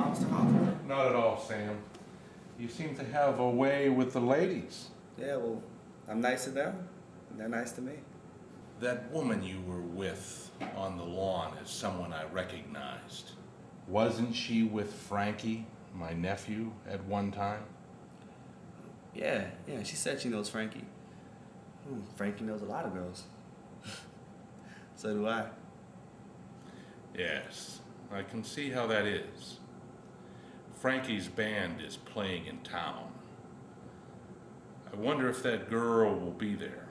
Mr. Hawthorne? Not at all, Sam. You seem to have a way with the ladies. Yeah, well, I'm nice to them, and they're nice to me. That woman you were with on the lawn is someone I recognized. Wasn't she with Frankie, my nephew, at one time? Yeah, she said she knows Frankie. Frankie knows a lot of girls. So do I. Yes, I can see how that is. Frankie's band is playing in town. I wonder if that girl will be there.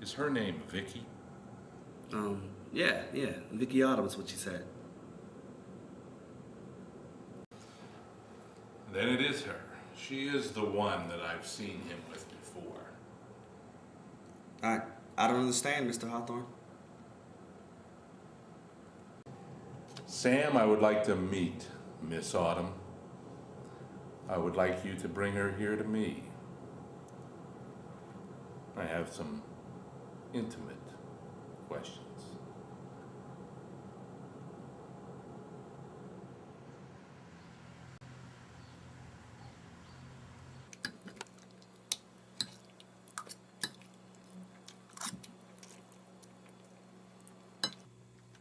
Is her name Vicky? Yeah, Vicky Autumn is what she said. Then it is her. She is the one that I've seen him with before. I don't understand, Mr. Hawthorne. Sam, I would like to meet Miss Autumn. I would like you to bring her here to me. I have some intimate questions.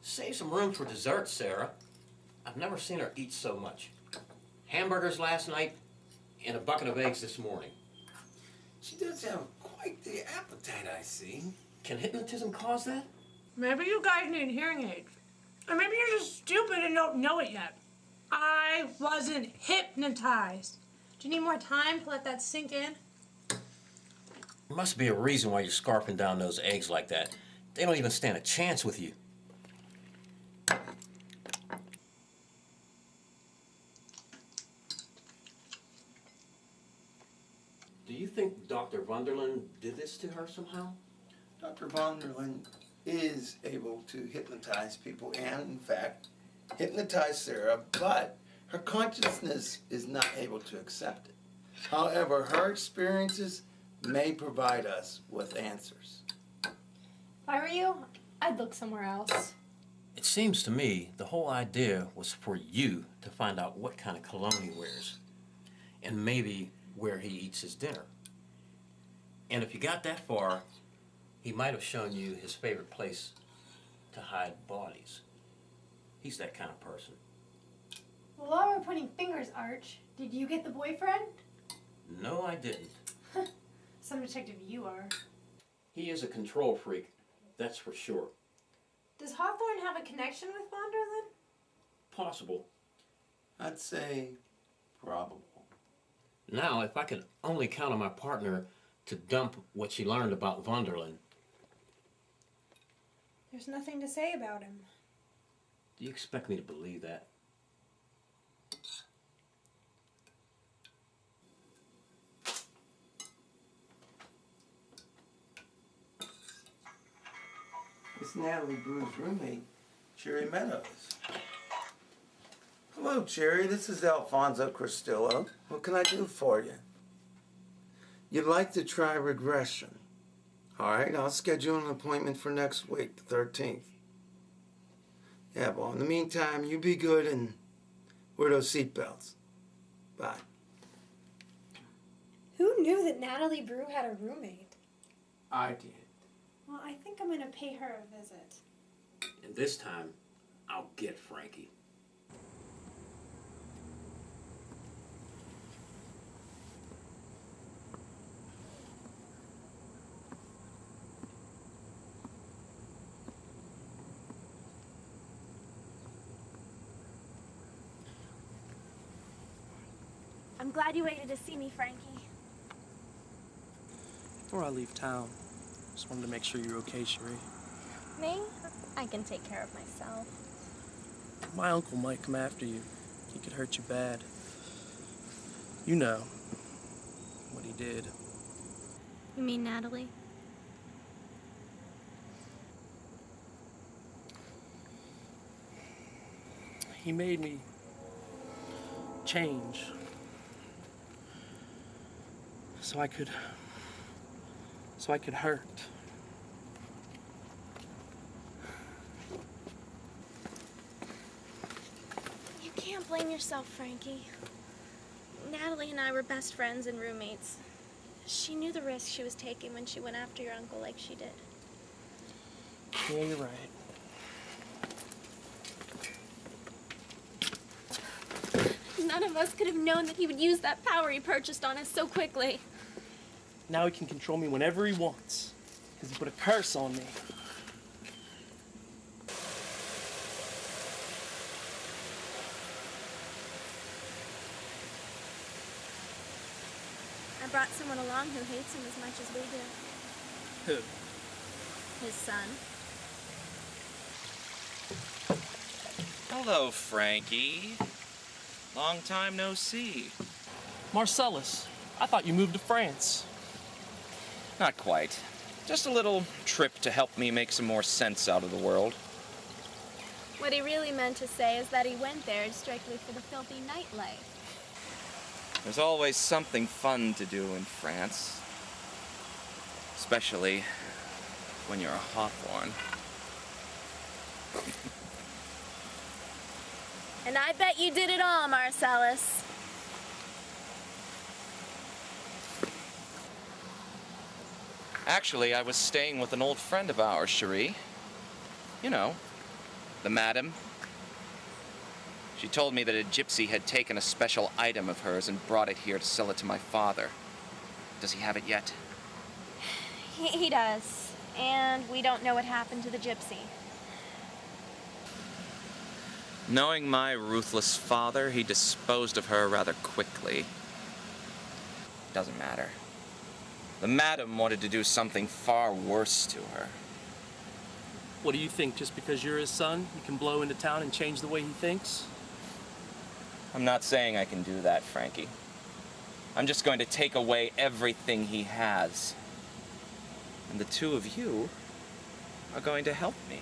Save some room for dessert, Sarah. I've never seen her eat so much. Hamburgers last night and a bucket of eggs this morning. She does have quite the appetite, I see. Can hypnotism cause that? Maybe you guys need hearing aids. Or maybe you're just stupid and don't know it yet. I wasn't hypnotized. Do you need more time to let that sink in? There must be a reason why you're scarfing down those eggs like that. They don't even stand a chance with you. Do you think Dr. Wunderland did this to her somehow? Dr. Vonderland is able to hypnotize people and, in fact, hypnotize Sarah, but her consciousness is not able to accept it. However, her experiences may provide us with answers. If I were you, I'd look somewhere else. It seems to me the whole idea was for you to find out what kind of cologne he wears and maybe where he eats his dinner. And if you got that far, he might have shown you his favorite place to hide bodies. He's that kind of person. Well, while we're pointing fingers, Arch, did you get the boyfriend? No, I didn't. Some detective you are. He is a control freak, that's for sure. Does Hawthorne have a connection with Wonderland? Possible. I'd say probable. Now, if I could only count on my partner to dump what she learned about Wonderland. There's nothing to say about him. Do you expect me to believe that? It's Natalie Brew's roommate, Cherry Meadows. Hello, Cherry. This is Alfonso Cristillo. What can I do for you? You'd like to try regression. All right, I'll schedule an appointment for next week, the 13th. Yeah, well, in the meantime, you be good and wear those seatbelts. Bye. Who knew that Natalie Brew had a roommate? I did. Well, I think I'm going to pay her a visit. And this time, I'll get Frankie. I'm glad you waited to see me, Frankie. Before I leave town, just wanted to make sure you're okay, Cherie. Me? I can take care of myself. My uncle might come after you. He could hurt you bad. You know what he did. You mean Natalie? He made me change. So I could hurt. You can't can't blame yourself, Frankie. Natalie and I were best friends and roommates. She knew the risk she was taking when she went after your uncle like she did. Yeah, you're right. None of us could have known that he would use that power he purchased on us so quickly. Now he can control me whenever he wants, because he put a curse on me. I brought someone along who hates him as much as we do. Who? His son. Hello, Frankie. Long time no see. Marcellus, I thought you moved to France. Not quite. Just a little trip to help me make some more sense out of the world. What he really meant to say is that he went there strictly for the filthy nightlife. There's always something fun to do in France. Especially when you're a Hawthorne. And I bet you did it all, Marcellus. Actually, I was staying with an old friend of ours, Cherie. You know, the madam. She told me that a gypsy had taken a special item of hers and brought it here to sell it to my father. Does he have it yet? He does. And we don't know what happened to the gypsy. Knowing my ruthless father, he disposed of her rather quickly. Doesn't matter. The madam wanted to do something far worse to her. What do you think, just because you're his son, you can blow into town and change the way he thinks? I'm not saying I can do that, Frankie. I'm just going to take away everything he has. And the two of you are going to help me.